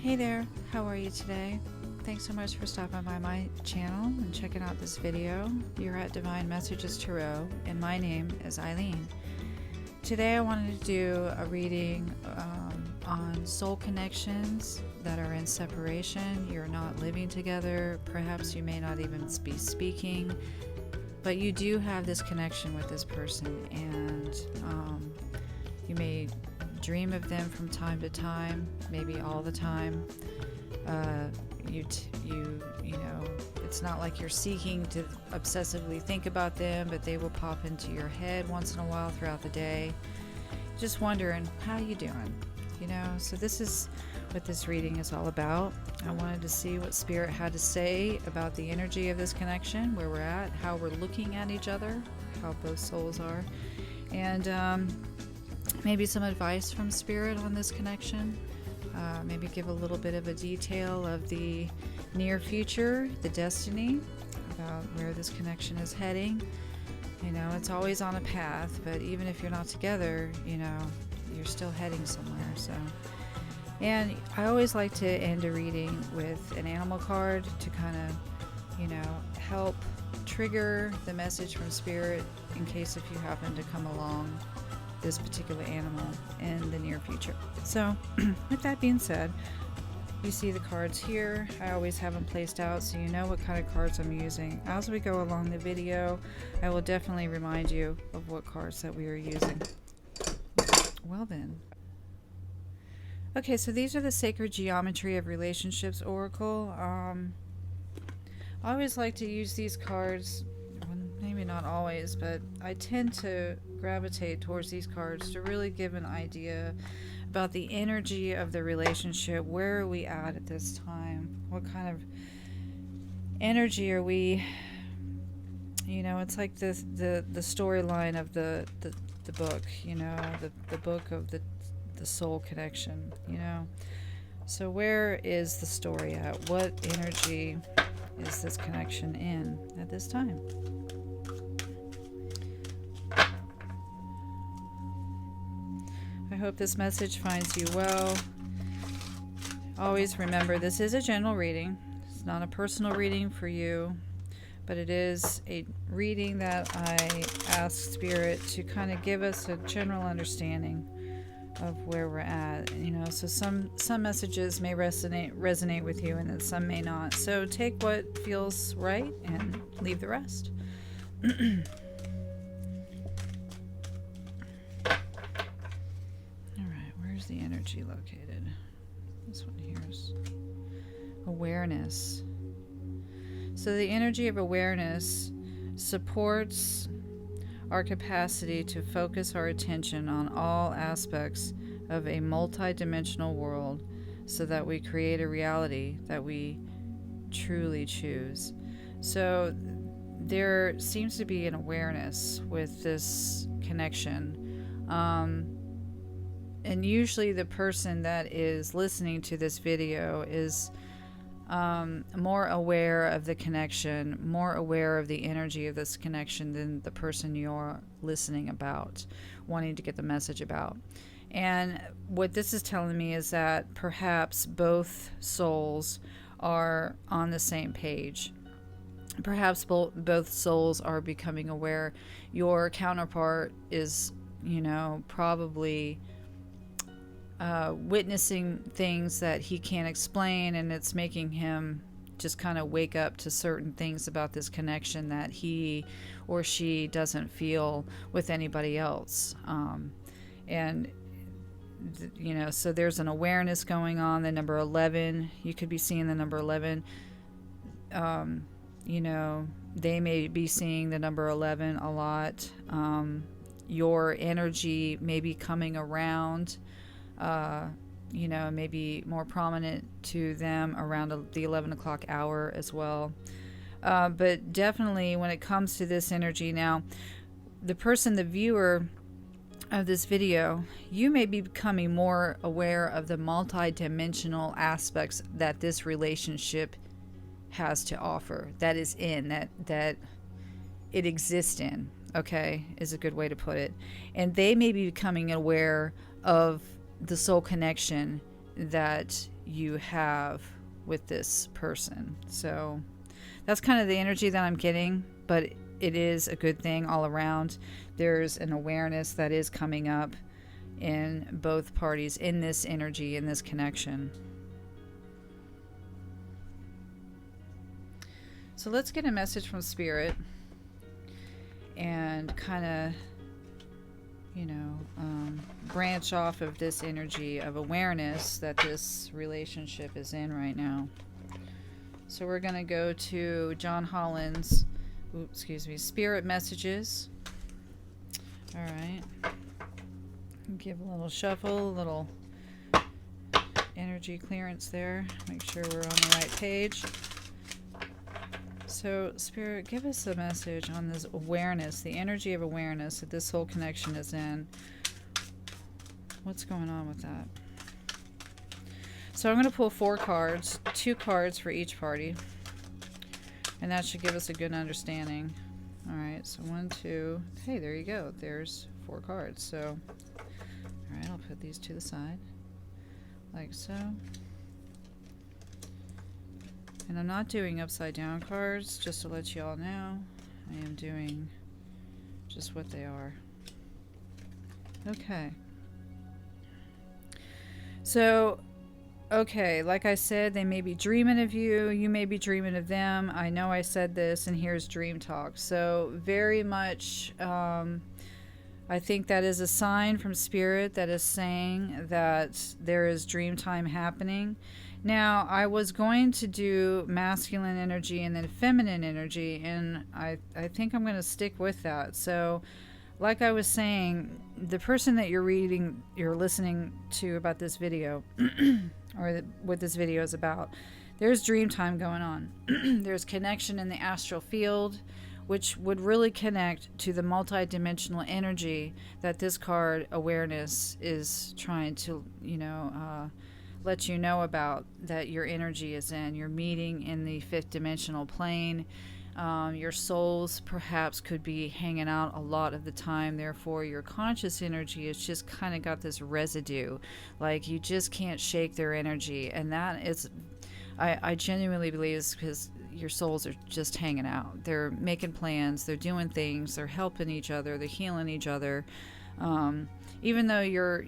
Hey there, how are you today? Thanks so much for stopping by my channel and checking out this video. You're at Divine Messages Tarot, and my name is Eileen. Today I wanted to do a reading on soul connections that are in separation. You're not living together, perhaps you may not even be speaking, but you do have this connection with this person, and you may dream of them from time to time, maybe all the time. You know, it's not like you're seeking to obsessively think about them, but they will pop into your head once in a while throughout the day. Just wondering, how you doing? You know, so this is what this reading is all about. I wanted to see what Spirit had to say about the energy of this connection, where we're at, how we're looking at each other, how both souls are, and maybe some advice from Spirit on this connection. Maybe give a little bit of a detail of the near future, the destiny, about where this connection is heading. You know, it's always on a path, but even if you're not together, you know, you're still heading somewhere. So, and I always like to end a reading with an animal card to kind of, you know, help trigger the message from Spirit in case if you happen to come along this particular animal in the near future. So with that being said, you see the cards here. I always have them placed out so you know what kind of cards I'm using. As we go along the video, I will definitely remind you of what cards that we are using. Well then. Okay, so these are the Sacred Geometry of Relationships Oracle. I always like to use these cards, maybe not always, but I tend to gravitate towards these cards to really give an idea about the energy of the relationship. Where are we at this time? What kind of energy are we? You know, it's like the storyline of the book. You know, the book of the soul connection. You know, so where is the story at? What energy is this connection in at this time? I hope this message finds you well. Always remember, this is a general reading. It's not a personal reading for you, but it is a reading that I ask Spirit to kind of give us a general understanding of where we're at. You know, so some messages may resonate with you, and then some may not. So take what feels right and leave the rest. The energy located. This one here is awareness. So the energy of awareness supports our capacity to focus our attention on all aspects of a multi-dimensional world so that we create a reality that we truly choose. So there seems to be an awareness with this connection. And usually the person that is listening to this video is more aware of the connection, more aware of the energy of this connection than the person you're listening about, wanting to get the message about. And what this is telling me is that perhaps both souls are on the same page. Perhaps both souls are becoming aware. Your counterpart is, you know, probably witnessing things that he can't explain, and it's making him just kind of wake up to certain things about this connection that he or she doesn't feel with anybody else. You know, so there's an awareness going on. The number 11, you could be seeing the number 11. You know, they may be seeing the number 11 a lot. Your energy may be coming around, you know, maybe more prominent to them around the 11 o'clock hour as well. But definitely when it comes to this energy now, the person, the viewer of this video, you may be becoming more aware of the multi-dimensional aspects that this relationship has to offer, that is in, that it exists in, okay, is a good way to put it. And they may be becoming aware of the soul connection that you have with this person. So that's kind of the energy that I'm getting, but it is a good thing all around. There's an awareness that is coming up in both parties in this energy, in this connection. So let's get a message from Spirit and kind of, branch off of this energy of awareness that this relationship is in right now. So we're going to go to John Holland's, Spirit Messages. All right. Give a little shuffle, a little energy clearance there. Make sure we're on the right page. So, Spirit, give us a message on this awareness, the energy of awareness that this whole connection is in. What's going on with that? So I'm going to pull 4 cards, 2 cards for each party. And that should give us a good understanding. All right, so 1, 2. Hey, there you go. There's 4 cards. So, all right, I'll put these to the side, like so. And I'm not doing upside down cards, just to let you all know. I am doing just what they are. Okay. So, okay, like I said, they may be dreaming of you. You may be dreaming of them. I know I said this, and here's dream talk. So, very much, I think that is a sign from Spirit that is saying that there is dream time happening. Now, I was going to do masculine energy and then feminine energy, and I think I'm going to stick with that. So, like I was saying, the person that you're listening to about this video, or what this video is about, there's dream time going on. There's connection in the astral field, which would really connect to the multidimensional energy that this card, awareness, is trying to, let you know about, that your energy is in. You're meeting in the 5th dimensional plane. Your souls perhaps could be hanging out a lot of the time. Therefore, your conscious energy has just kind of got this residue. Like, you just can't shake their energy. And that is, I genuinely believe, is because your souls are just hanging out. They're making plans. They're doing things. They're helping each other. They're healing each other. Even though your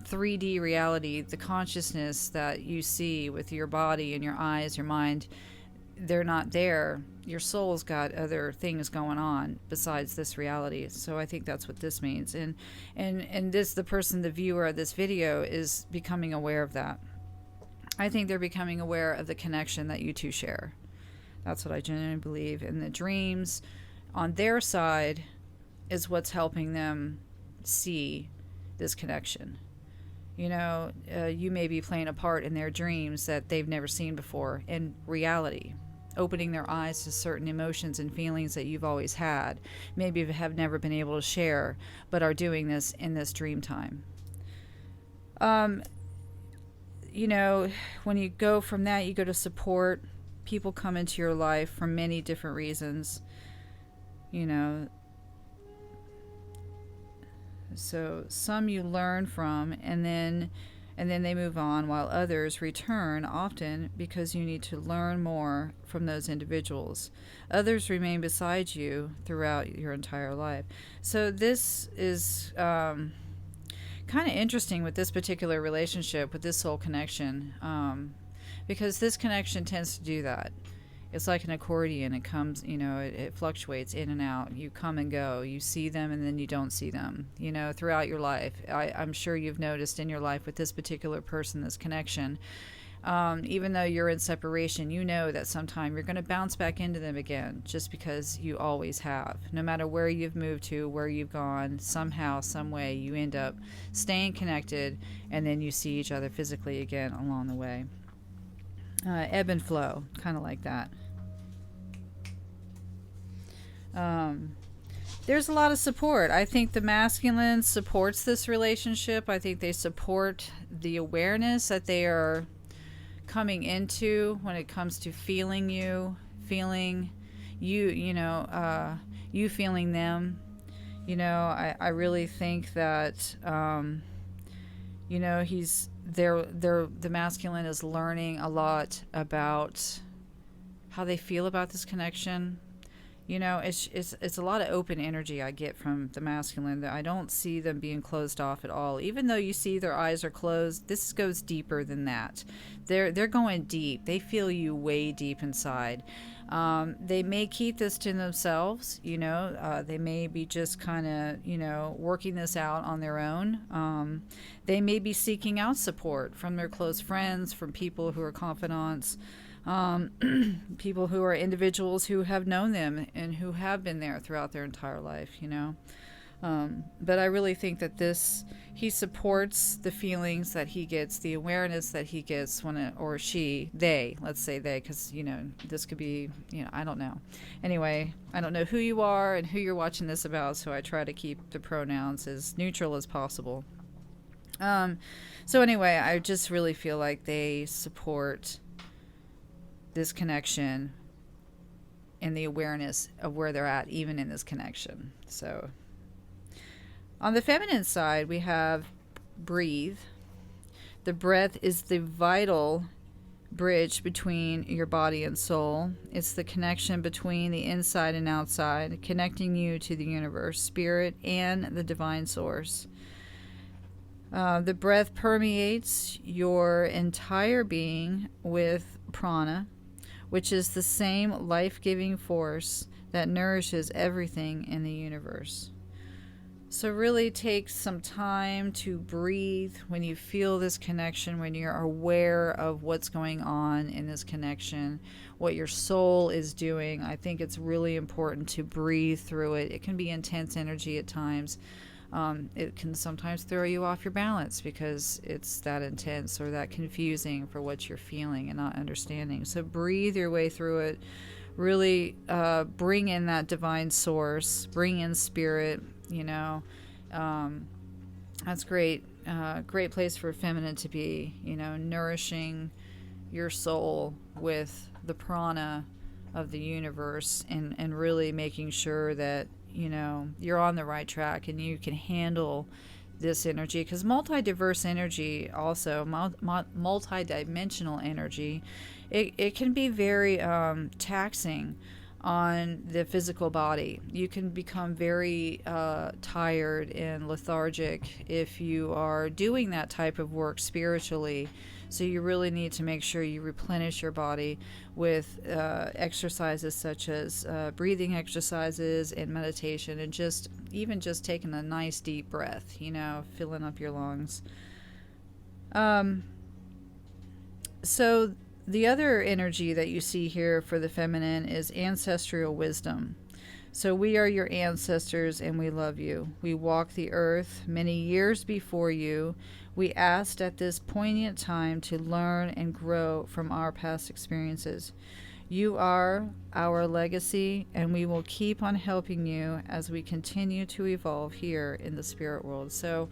3D reality, the consciousness that you see with your body and your eyes, your mind, they're not there. Your soul's got other things going on besides this reality. So I think that's what this means. And this, the person, the viewer of this video, is becoming aware of that. I think they're becoming aware of the connection that you two share. That's what I genuinely believe. And the dreams on their side is what's helping them see this connection. You may be playing a part in their dreams that they've never seen before in reality, opening their eyes to certain emotions and feelings that you've always had, maybe have never been able to share, but are doing this in this dream time. When you go from that, you go to support. People come into your life for many different reasons. So some you learn from, and then they move on, while others return, often because you need to learn more from those individuals. Others remain beside you throughout your entire life. So this is kind of interesting with this particular relationship, with this soul connection, because this connection tends to do that. It's like an accordion. It comes, it fluctuates in and out. You come and go. You see them and then you don't see them, throughout your life. I'm sure you've noticed in your life with this particular person, this connection, even though you're in separation, you know that sometime you're going to bounce back into them again, just because you always have. No matter where you've moved to, where you've gone, somehow, some way, you end up staying connected, and then you see each other physically again along the way. Ebb and flow, kind of like that. There's a lot of support. I think the masculine supports this relationship. I think they support the awareness that they are coming into when it comes to feeling you feeling feeling them. I really think that You know, the masculine is learning a lot about how they feel about this connection. You know, it's a lot of open energy I get from the masculine. That I don't see them being closed off at all. Even though you see their eyes are closed, this goes deeper than that. They're going deep. They feel you way deep inside. They may keep this to themselves. You know, they may be just kind of, you know, working this out on their own. They may be seeking out support from their close friends, from people who are confidants, people who are individuals who have known them and who have been there throughout their entire life, you know. But I really think that he supports the feelings that he gets, the awareness that he gets let's say they, because, you know, this could be, you know, I don't know. Anyway, I don't know who you are and who you're watching this about, so I try to keep the pronouns as neutral as possible. So anyway, I just really feel like they support this connection and the awareness of where they're at even in this connection. So on the feminine side, we have breathe. The breath is the vital bridge between your body and soul. It's the connection between the inside and outside, connecting you to the universe, spirit, and the divine source. The breath permeates your entire being with prana, which is the same life-giving force that nourishes everything in the universe. So really take some time to breathe when you feel this connection, when you're aware of what's going on in this connection, what your soul is doing. I think it's really important to breathe through it. It can be intense energy at times. It can sometimes throw you off your balance because it's that intense or that confusing for what you're feeling and not understanding. So breathe your way through it. Really bring in that divine source, bring in spirit, you know. That's great. Great place for feminine to be, you know, nourishing your soul with the prana of the universe and really making sure that, you know, you're on the right track and you can handle this energy, because multi-diverse energy, also multi-dimensional energy, it can be very taxing on the physical body. You can become very tired and lethargic if you are doing that type of work spiritually. So you really need to make sure you replenish your body with exercises such as breathing exercises and meditation, and just taking a nice deep breath, you know, filling up your lungs. So the other energy that you see here for the feminine is ancestral wisdom. So we are your ancestors and we love you. We walk the earth many years before you. We asked at this poignant time to learn and grow from our past experiences. You are our legacy, and we will keep on helping you as we continue to evolve here in the spirit world. So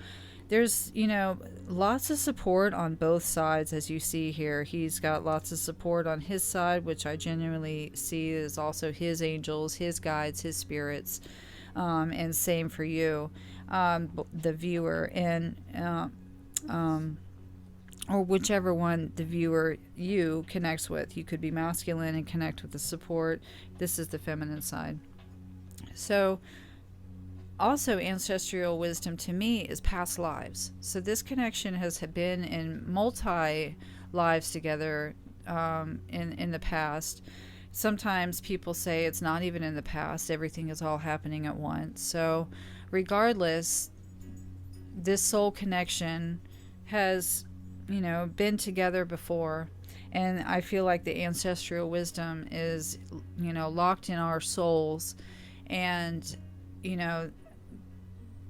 there's, you know, lots of support on both sides, as you see here. He's got lots of support on his side, which I genuinely see is also his angels, his guides, his spirits, and same for you, the viewer, and or whichever one the viewer you connects with. You could be masculine and connect with the support. This is the feminine side. So also, ancestral wisdom to me is past lives. So this connection has been in multi lives together in the past. Sometimes people say it's not even in the past. Everything is all happening at once. So regardless, this soul connection has, you know, been together before. And I feel like the ancestral wisdom is, you know, locked in our souls. And, you know,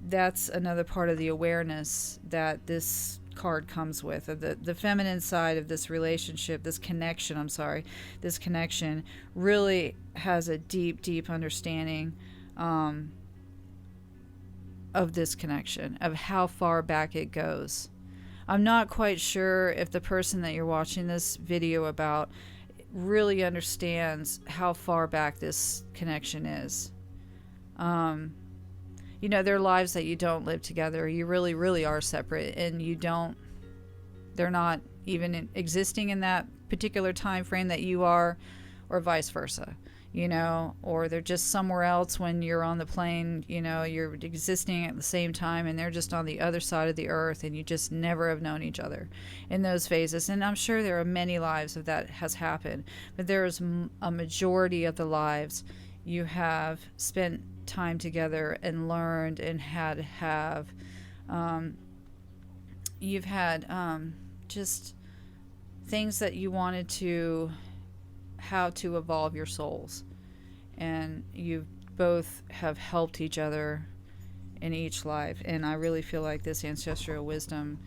that's another part of the awareness that this card comes with. The feminine side of this relationship, this connection really has a deep, deep understanding of this connection, of how far back it goes. I'm not quite sure if the person that you're watching this video about really understands how far back this connection is. there are lives that you don't live together. You really, really are separate, and they're not even existing in that particular time frame that you are, or vice versa, or they're just somewhere else when you're on the plane. You're existing at the same time, and they're just on the other side of the earth, and you just never have known each other in those phases. And I'm sure there are many lives of that has happened, but there is a majority of the lives you have spent time together and learned and you've had just things that you wanted to, how to evolve your souls, and you both have helped each other in each life. And I really feel like this ancestral wisdom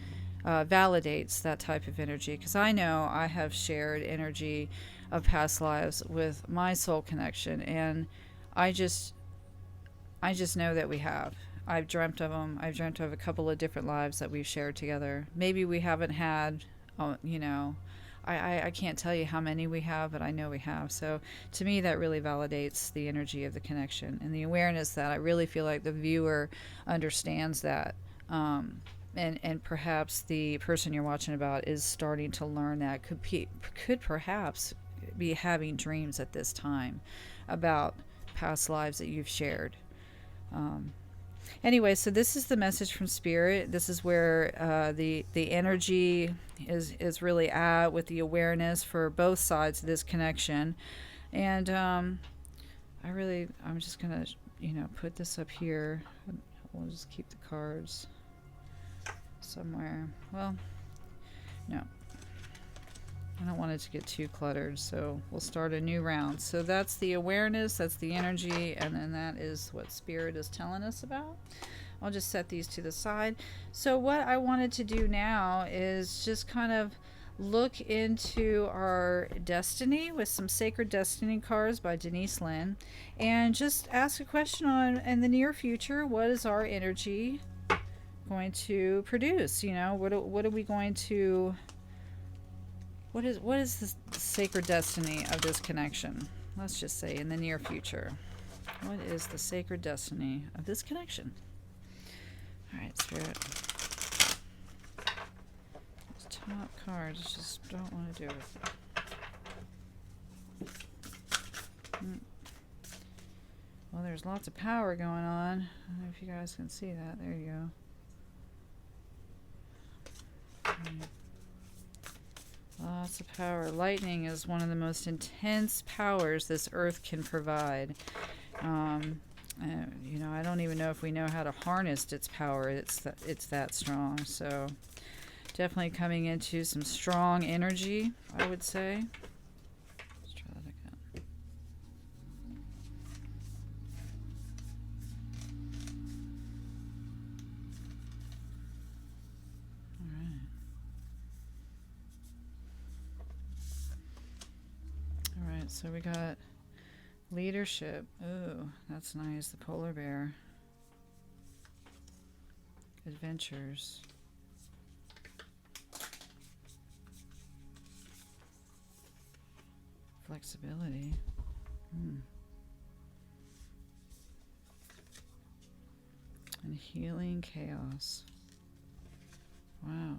validates that type of energy, because I know I have shared energy of past lives with my soul connection, and I just know that we have. I've dreamt of them. I've dreamt of a couple of different lives that we've shared together. Maybe we haven't had, I can't tell you how many we have, but I know we have. So to me, that really validates the energy of the connection and the awareness that I really feel like the viewer understands that. And perhaps the person you're watching about is starting to learn that, could perhaps be having dreams at this time about past lives that you've shared. Anyway, so this is the message from Spirit. This is where the energy is really at, with the awareness for both sides of this connection. And I'm just gonna put this up here. We'll just keep the cards somewhere. Well, no, I don't want it to get too cluttered, so we'll start a new round. So that's the awareness, that's the energy, and then that is what Spirit is telling us about. I'll just set these to the side. So what I wanted to do now is just kind of look into our destiny with some Sacred Destiny cards by Denise Linn, and just ask a question on, in the near future, what is our energy going to produce? What are we going to... What is the sacred destiny of this connection? Let's just say in the near future. What is the sacred destiny of this connection? All right, Spirit. Those top cards just don't want to do it. Well, there's lots of power going on. I don't know if you guys can see that. There you go. Lots of power. Lightning is one of the most intense powers this earth can provide. I don't even know if we know how to harness its power. It's that strong. So definitely coming into some strong energy, I would say. Let's try that again. All right, so we got leadership. Ooh, that's nice. The polar bear. Adventures. Flexibility. And healing chaos. Wow.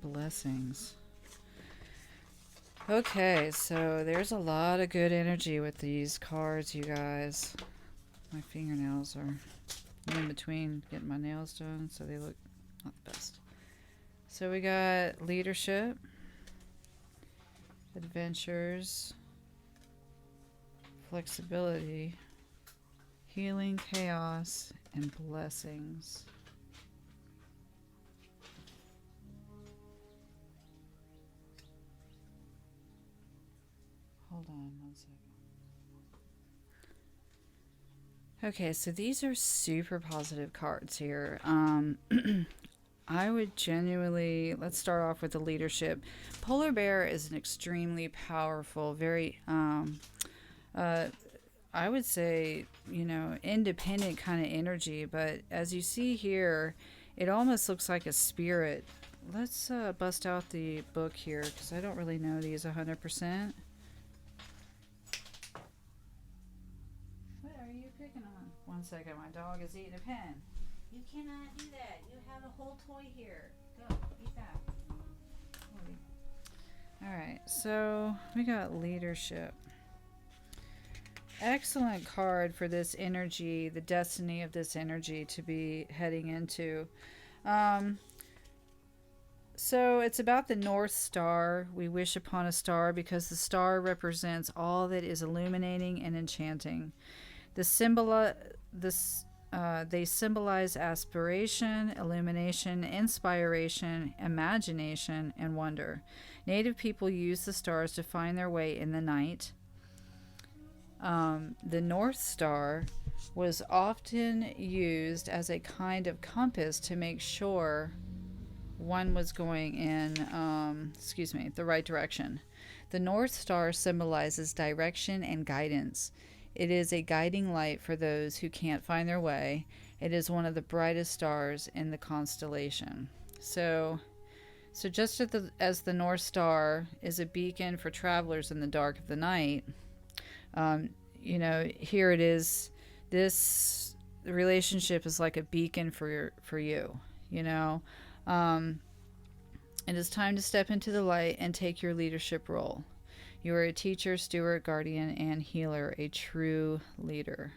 Blessings. Okay, so there's a lot of good energy with these cards, you guys. My fingernails are in between getting my nails done, so they look not the best. So we got leadership, adventures, flexibility, healing chaos, and blessings. Hold on one second. Okay, so these are super positive cards here. I would genuinely, let's start off with the leadership. Polar bear is an extremely powerful, very, I would say, independent kind of energy. But as you see here, it almost looks like a spirit let's bust out the book here because I don't really know these 100%. What are you picking on? One second, my dog is eating a pen. You cannot do that. You have a whole toy here. Go, eat that. Alright, so we got leadership. Excellent card for this energy, the destiny of this energy to be heading into. So it's about the North Star. We wish upon a star because the star represents all that is illuminating and enchanting. They symbolize aspiration, illumination, inspiration, imagination, and wonder. Native people use the stars to find their way in the night. The North Star was often used as a kind of compass to make sure one was going in, the right direction. The North Star symbolizes direction and guidance. It is a guiding light for those who can't find their way. It is one of the brightest stars in the constellation. So just as the North Star is a beacon for travelers in the dark of the night, here it is. This relationship is like a beacon for you. It is time to step into the light and take your leadership role. You are a teacher, steward, guardian, and healer, a true leader.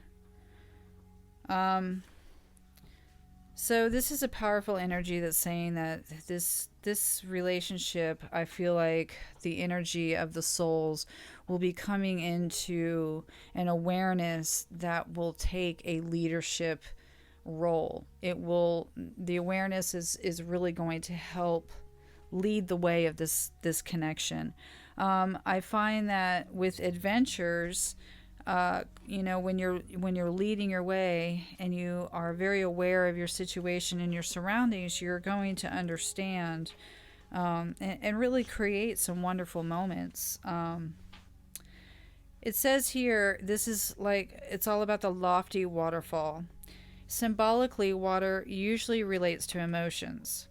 So this is a powerful energy that's saying that this relationship, I feel like the energy of the souls will be coming into an awareness that will take a leadership role. The awareness is really going to help lead the way of this connection. I find that with adventures, when you're leading your way and you are very aware of your situation and your surroundings, you're going to understand and really create some wonderful moments. It says here, it's all about the lofty waterfall. Symbolically, water usually relates to emotions.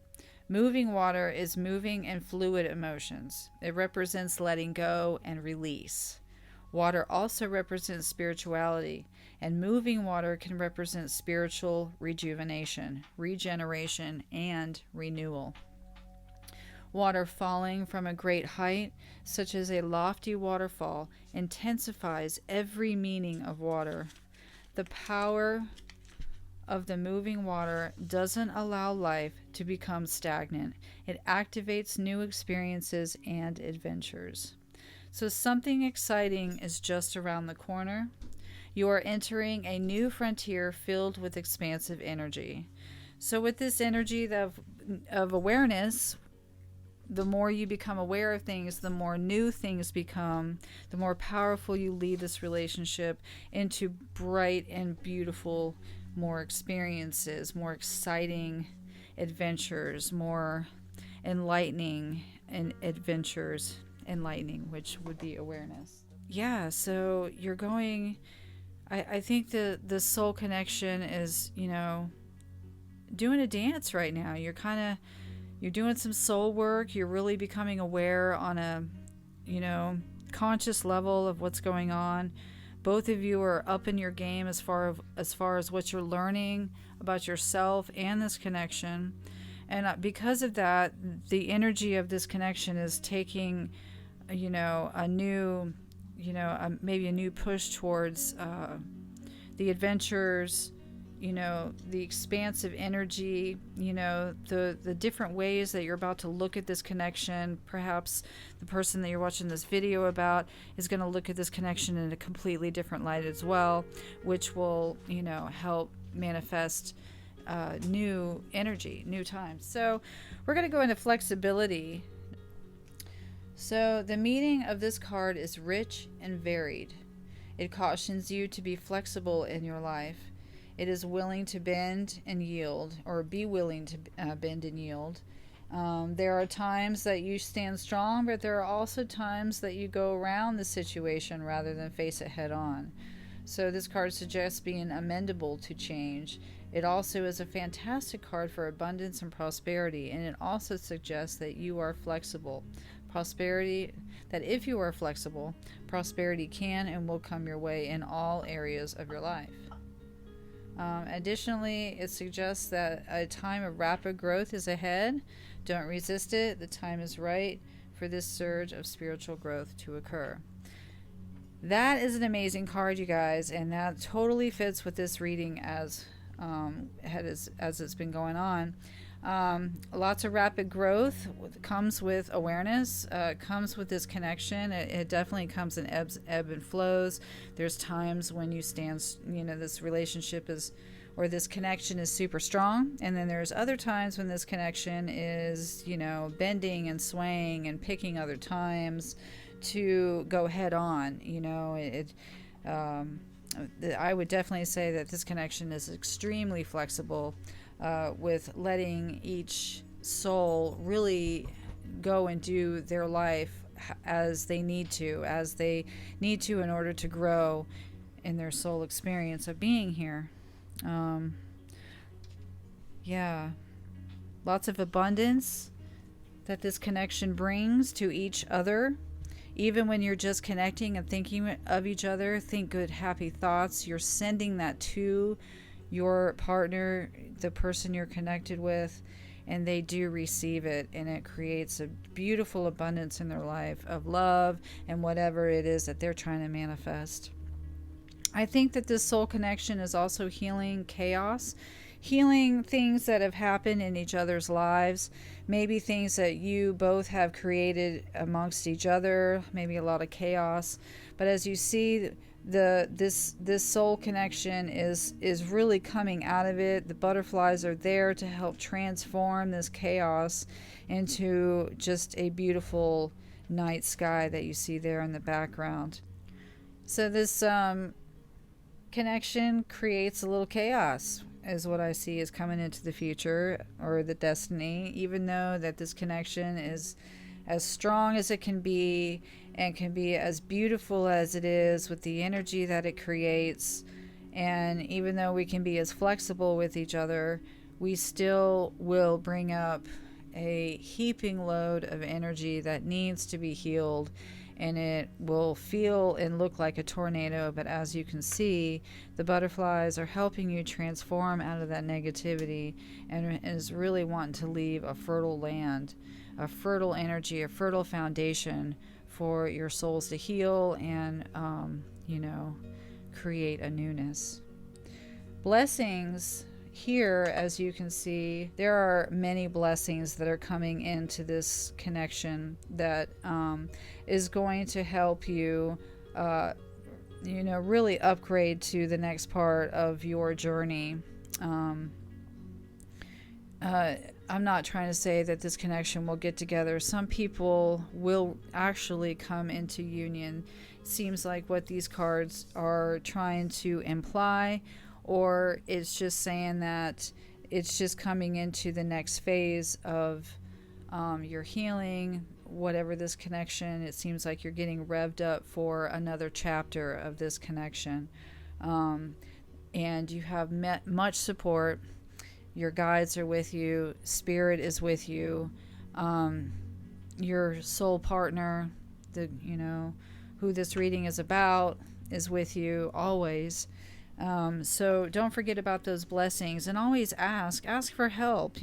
Moving water is moving and fluid emotions. It represents letting go and release. Water also represents spirituality, and moving water can represent spiritual rejuvenation, regeneration, and renewal. Water falling from a great height, such as a lofty waterfall, intensifies every meaning of water. The power of the moving water doesn't allow life to become stagnant. It activates new experiences and adventures. So something exciting is just around the corner. You are entering a new frontier filled with expansive energy. So with this energy of awareness, the more you become aware of things, the more new things become, the more powerful you lead this relationship into bright and beautiful, more experiences, more exciting adventures, more enlightening and adventures. Enlightening, which would be awareness. Yeah, so you're going, I think the soul connection is, doing a dance right now. You're doing some soul work. You're really becoming aware on a, conscious level of what's going on. Both of you are up in your game as far as what you're learning about yourself and this connection. And because of that, the energy of this connection is taking, a new, maybe a new push towards the adventures, the expansive energy, the different ways that you're about to look at this connection. Perhaps the person that you're watching this video about is going to look at this connection in a completely different light as well, which will, help manifest new energy, new times. So we're going to go into flexibility. So the meaning of this card is rich and varied. It cautions you to be flexible in your life. It is willing to bend and yield, or be willing to bend and yield. There are times that you stand strong, but there are also times that you go around the situation rather than face it head on. So this card suggests being amendable to change It also is a fantastic card for abundance and prosperity, and it also suggests that you are flexible. Prosperity, that if you are flexible, prosperity can and will come your way in all areas of your life. Additionally, it suggests that a time of rapid growth is ahead. Don't resist it. The time is right for this surge of spiritual growth to occur. That is an amazing card, you guys, and that totally fits with this reading as it's been going on. Lots of rapid growth comes with awareness, comes with this connection. It definitely comes in ebb and flows. There's times when you stand, this relationship is, or this connection is super strong. And then there's other times when this connection is, bending and swaying and picking other times to go head on. I would definitely say that this connection is extremely flexible, with letting each soul really go and do their life as they need to in order to grow in their soul experience of being here. Lots of abundance that this connection brings to each other. Even when you're just connecting and thinking of each other, think good, happy thoughts. You're sending that to your partner, the person you're connected with, and they do receive it, and it creates a beautiful abundance in their life of love and whatever it is that they're trying to manifest. I think that this soul connection is also healing chaos, healing things that have happened in each other's lives, maybe things that you both have created amongst each other, maybe a lot of chaos. But as you see, this soul connection is really coming out of it. The butterflies are there to help transform this chaos into just a beautiful night sky that you see there in the background. So this connection creates a little chaos, is what I see is coming into the future, or the destiny, even though that this connection is as strong as it can be and can be as beautiful as it is with the energy that it creates. And even though we can be as flexible with each other, we still will bring up a heaping load of energy that needs to be healed, and it will feel and look like a tornado. But as you can see, the butterflies are helping you transform out of that negativity, and is really wanting to leave a fertile land, a fertile energy, a fertile foundation for your souls to heal and create a newness. Blessings here, as you can see, there are many blessings that are coming into this connection that is going to help you really upgrade to the next part of your journey. I'm not trying to say that this connection will get together. Some people will actually come into union. It seems like what these cards are trying to imply, or it's just saying that it's just coming into the next phase of your healing, whatever this connection. It seems like you're getting revved up for another chapter of this connection. And you have met much support. Your guides are with you. Spirit is with you. Your soul partner, who this reading is about, is with you always. So don't forget about those blessings, and always ask for help.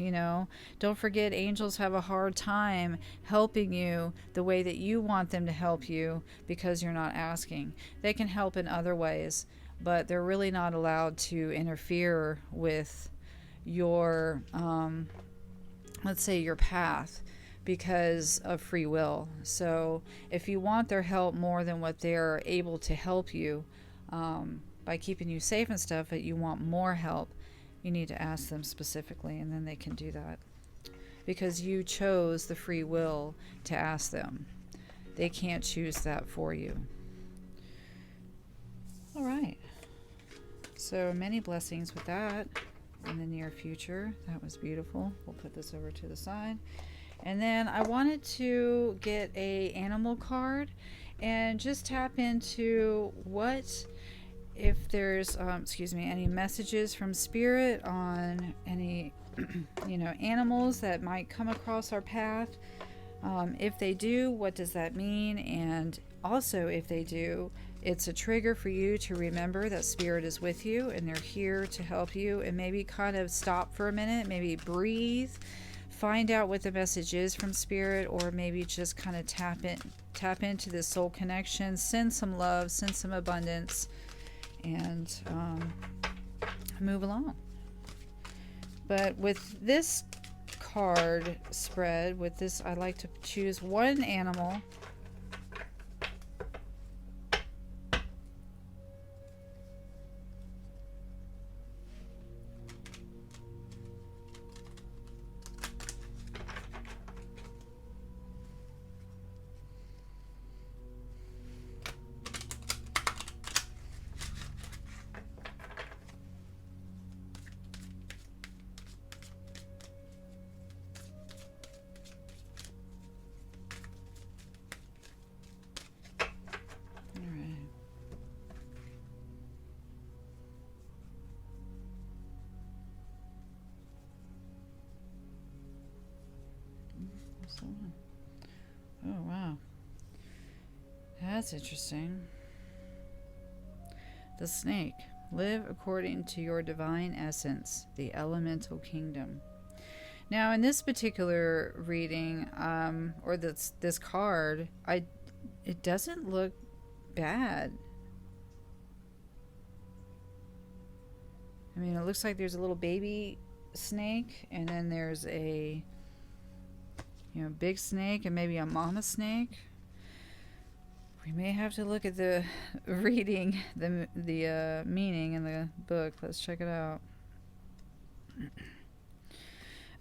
Don't forget, angels have a hard time helping you the way that you want them to help you, because you're not asking. They can help in other ways, but they're really not allowed to interfere with your let's say your path, because of free will. So if you want their help more than what they're able to help you, by keeping you safe and stuff, but you want more help, you need to ask them specifically, and then they can do that, because you chose the free will to ask them. They can't choose that for you. All right, so many blessings with that in the near future. That was beautiful. We'll put this over to the side. And then I wanted to get a animal card and just tap into what if there's any messages from spirit on any animals that might come across our path. If they do, what does that mean? And also, if they do, it's a trigger for you to remember that spirit is with you and they're here to help you, and maybe kind of stop for a minute, maybe breathe, find out what the message is from spirit, or maybe just kind of tap into this soul connection, send some love, send some abundance, and move along. But with this card spread, with this, I like to choose one animal. Oh, wow. That's interesting. The snake. Live according to your divine essence, the elemental kingdom. Now, in this particular reading, or this card, it doesn't look bad. I mean, it looks like there's a little baby snake, and then there's a big snake, and maybe a mama snake. We may have to look at the reading, the meaning in the book. Let's check it out.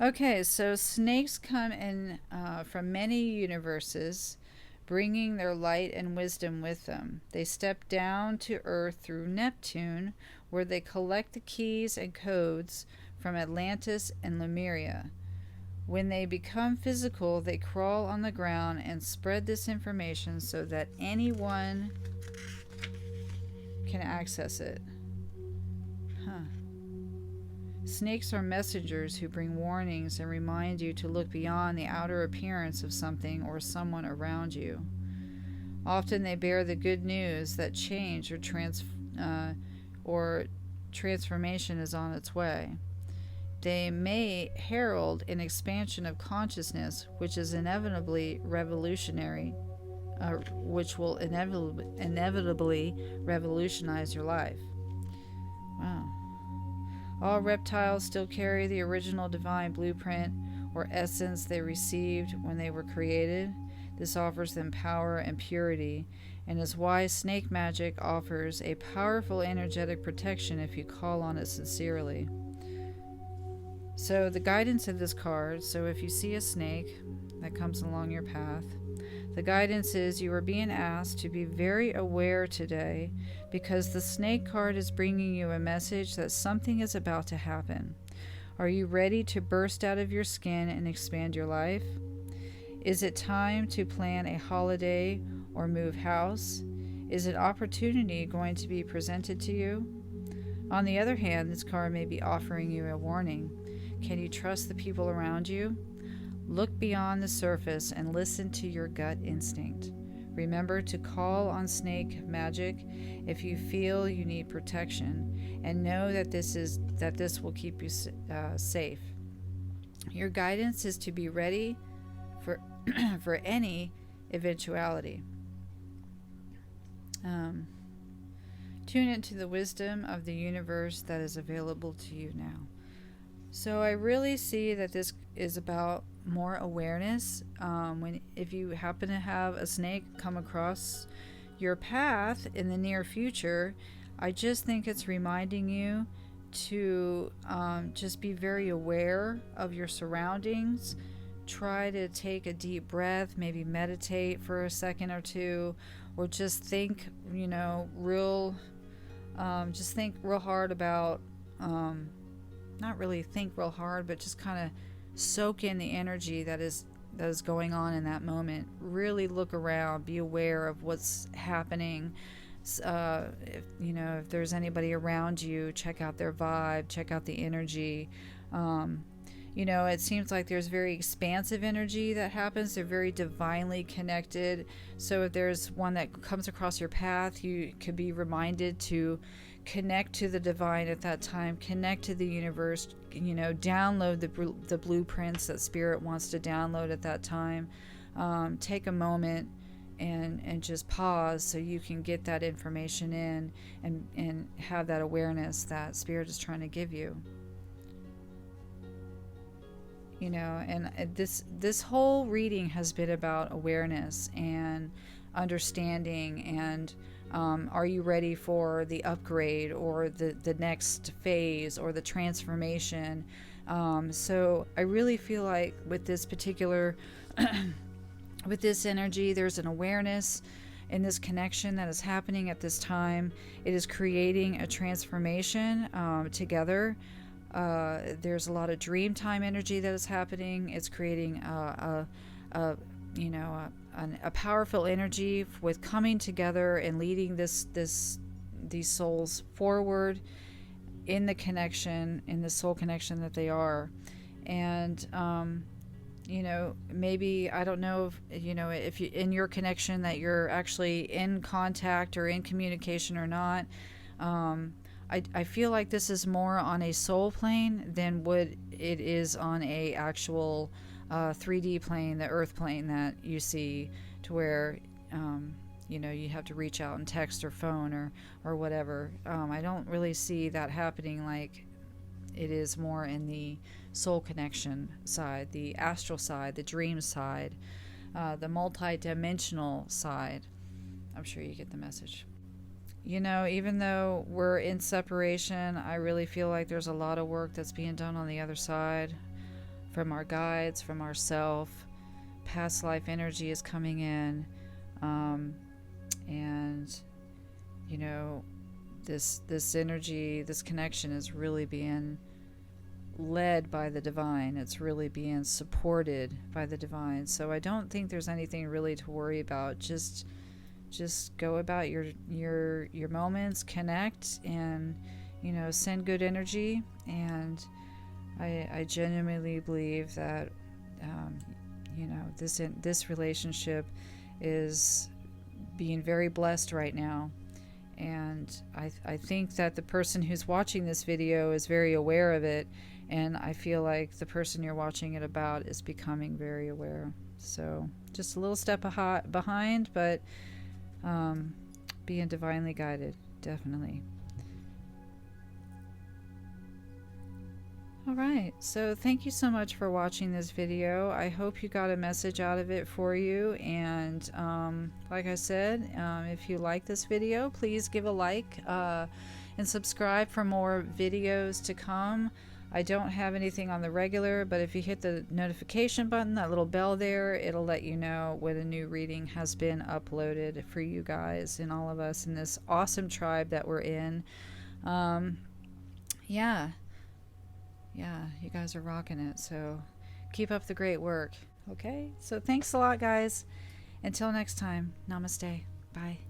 Okay, so snakes come in from many universes, bringing their light and wisdom with them. They step down to Earth through Neptune, where they collect the keys and codes from Atlantis and Lemuria. When they become physical, they crawl on the ground and spread this information so that anyone can access it. Snakes are messengers who bring warnings and remind you to look beyond the outer appearance of something or someone around you. Often they bear the good news that change or transformation is on its way. They may herald an expansion of consciousness, which is inevitably revolutionary, which will inevitably revolutionize your life. Wow. All reptiles still carry the original divine blueprint or essence they received when they were created. This offers them power and purity, and is why snake magic offers a powerful energetic protection if you call on it sincerely. So the guidance of this card, so if you see a snake that comes along your path, the guidance is you are being asked to be very aware today, because the snake card is bringing you a message that something is about to happen. Are you ready to burst out of your skin and expand your life? Is it time to plan a holiday or move house? Is an opportunity going to be presented to you? On the other hand, this card may be offering you a warning. Can you trust the people around you? Look beyond the surface and listen to your gut instinct. Remember to call on snake magic if you feel you need protection, and know that this will keep you safe. Your guidance is to be ready for for any eventuality. Tune into the wisdom of the universe that is available to you now. So I really see that this is about more awareness. If you happen to have a snake come across your path in the near future, I just think it's reminding you to just be very aware of your surroundings. Try to take a deep breath, maybe meditate for a second or two, or just think, just think real hard about, not really think real hard, but just kind of soak in the energy that is going on in that moment. Really look around, be aware of what's happening. If you know, if there's anybody around you, check out their vibe, check out the energy. You know, it seems like there's very expansive energy that happens. They're very divinely connected. So if there's one that comes across your path, you could be reminded to connect to the divine at that time, connect to the universe, you know, download the blueprints that spirit wants to download at that time. Take a moment and just pause so you can get that information in and have that awareness that spirit is trying to give you. You know, and this whole reading has been about awareness and understanding, and are you ready for the upgrade or the next phase or the transformation? So I really feel like with this particular with this energy, there's an awareness in this connection that is happening at this time. It is creating a transformation together. There's a lot of dream time energy that is happening. It's creating a powerful energy with coming together and leading these souls forward in the connection, in the soul connection that they are. And you know, maybe, I don't know if, you know, if you in your connection that you're actually in contact or in communication or not. I feel like this is more on a soul plane than what it is on a actual 3D plane, the earth plane that you see, to where you know, you have to reach out and text or phone or whatever. I don't really see that happening like it is more in the soul connection side, the astral side, the dream side, the multi-dimensional side. I'm sure you get the message. You know, even though we're in separation, I really feel like there's a lot of work that's being done on the other side from our guides, from ourself. Past life energy is coming in. And, you know, this energy, this connection is really being led by the divine. It's really being supported by the divine. So I don't think there's anything really to worry about. Just go about your moments, connect, and, you know, send good energy. And I genuinely believe that you know, this relationship is being very blessed right now. And I think that the person who's watching this video is very aware of it, and I feel like the person you're watching it about is becoming very aware. So just a little step behind, but being divinely guided, definitely. All right, so thank you so much for watching this video. I hope you got a message out of it for you. And like I said, if you like this video, please give a like and subscribe for more videos to come. I don't have anything on the regular, but if you hit the notification button, that little bell there, it'll let you know when a new reading has been uploaded for you guys and all of us in this awesome tribe that we're in. Yeah, you guys are rocking it, so keep up the great work. Okay, so thanks a lot, guys. Until next time, namaste. Bye.